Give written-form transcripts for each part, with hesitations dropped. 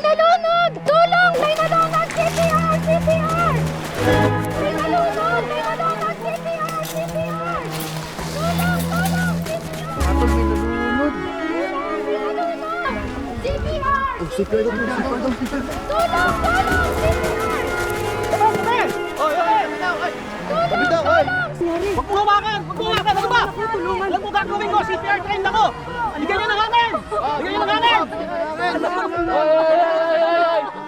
nalunod! Tulong! May nalunod! CPR! CPR! May nalunod! May nalunod! CPR! CPR! Tulong! Tulong! CPR! Atol, may nalunod. Tulong! May nalunod! CPR! CPR daw, CPR daw, CPR. Tulong! Tulong! CPR! Sabi daw, oy! Huwag mo hawakan! Huwag mo hawakan! Ano ba? Alam mo gagawin ko? CPR trained ako! Bigyan niyo ng hangin! Bigyan niyo ng hangin!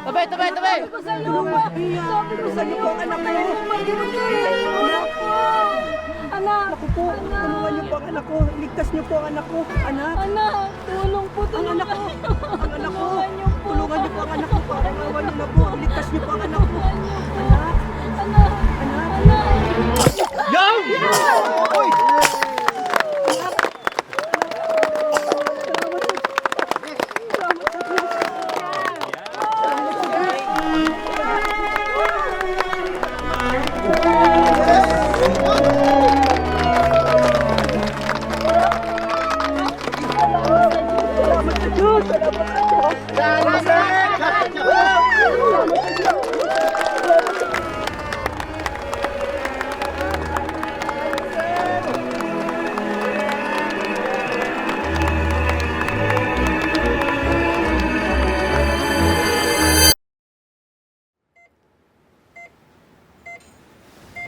Tabay! Tabay! Tabay! Sabi ko sa iyo po ang anak ko. Anak ko. Anak. Naku po, tulungan niyo po ang anak ko. Ligtas niyo po ang anak ko. Anak. Anak, tulong po, Ang tulungan anak ko. Ang anak ko. Tulungan niyo po. Tulungan niyo po ang anak ko. Parang awan niyo na po. Ligtas niyo po ang anak ko. Anak. Anak, Anak. anak. Yan!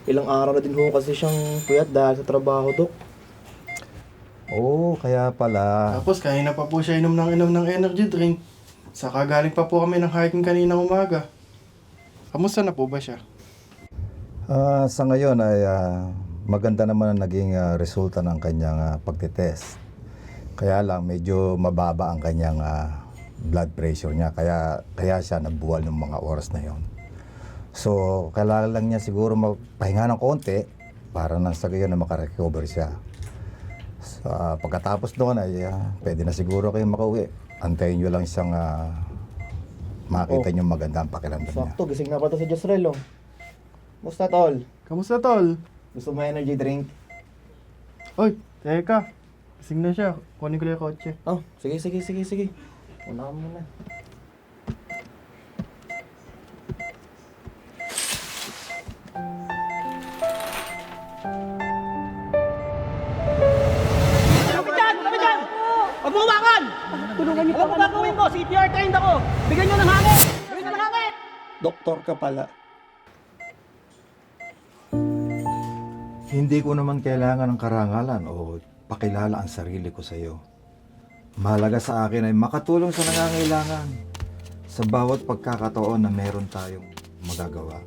Ilang araw na din ho kasi siyang puyat dahil sa trabaho, Dok. Oo, kaya pala. Tapos kanina pa po siya inom ng energy drink. Saka galing pa po kami ng hiking kaninang umaga. Kamusta na po ba siya? Sa ngayon ay maganda naman ang naging resulta ng kanyang pagtitest. Kaya lang medyo mababa ang kanyang blood pressure niya. Kaya siya nagbuwal ng mga oras na yon. So, kailangan lang niya siguro magpahinga ng konti para nang sa gayon na makarecover siya. So, pagkatapos doon ay pwede na siguro kayo makauwi. Antayin nyo lang siyang makita nyo maganda ang pakiramdam niya. Sakto, gising na pa to si Josrel, oh. Musta, Tol? Kamusta, tol? Gusto mo energy drink? Oy, teka. Kasing na siya. Kunin ko lang yung kotse. Oh, sige. Una ka muna. Lapit dyan! Lapit dyan! Huwag mo hawakan! Tulungan niyo po Alam mo ang anak ko. gagawin ko? CPR trained ako! Bigyan niyo ng hangin! Bigyan niyo ng hangin! Doktor ka pala. Hindi ko naman kailangan ng karangalan o pakilala ang sarili ko sa iyo. Mahalaga sa akin ay makatulong sa nangangailangan sa bawat pagkakataon na meron tayong magagawa.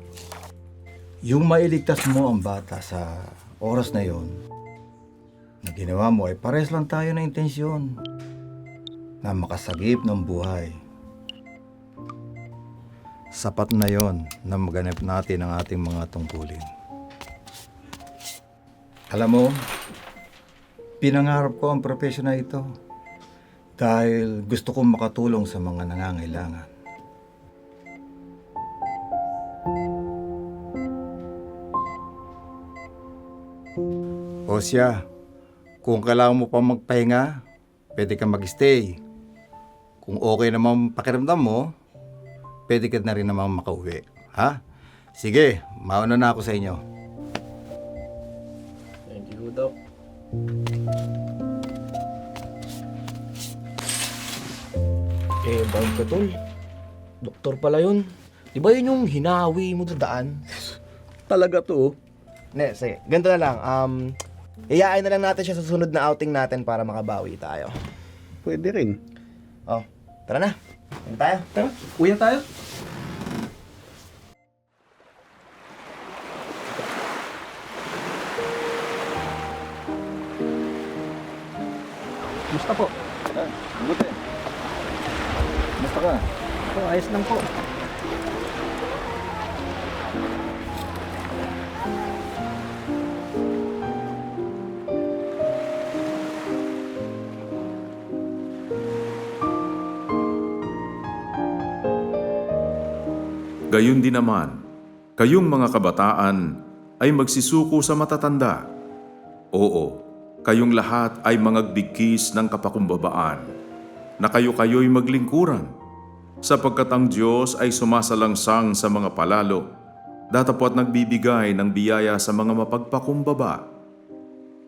Yung mailigtas mo ang bata sa oras na yon na ginawa mo ay pares lang tayo na intensyon na makasagip ng buhay. Sapat na yon na maganap natin ang ating mga tungkulin. Alam mo, pinangarap ko ang profesyon na ito dahil gusto kong makatulong sa mga nangangailangan. O siya, kung kailangan mo pa magpahinga, pwede ka mag-stay. Kung okay naman pakiramdam mo, pwede ka na rin naman makauwi. Ha? Sige, mauna na ako sa inyo. Thank you, Dok. Bound ka, Tol. Doktor pala yun. Di ba yun yung hinawi mo sa daan? Talaga to? Ne, sige. Ganito na lang. Iyain na lang natin siya sa susunod na outing natin para makabawi tayo. Pwede rin. Oh, tara na. Ano tayo? Tara, uwi na tayo. Musta po? Mabuti. Basta ka. Po, ayos lang po. Gayon din naman, kayong mga kabataan ay magsisuko sa matatanda. Oo, kayong lahat ay mga bigkis ng kapakumbabaan, na kayo-kayo'y maglingkuran. sapagkat ang Diyos ay sumasalangsang sa mga palalo, datapwat nagbibigay ng biyaya sa mga mapagpakumbaba.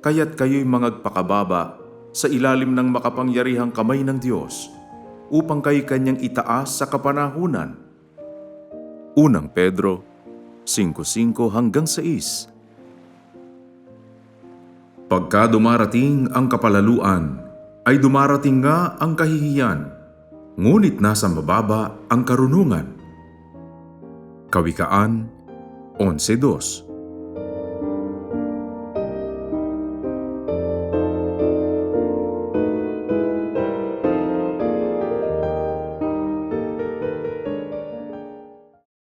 Kaya't kayo'y magpakababa sa ilalim ng makapangyarihang kamay ng Diyos, upang kayo kanyang itaas sa kapanahunan. Unang Pedro 5:5-6. Pagka dumarating ang kapalaluan, ay dumarating nga ang kahihiyan, ngunit nasa mababa ang karunungan. Kawikaan 11:2.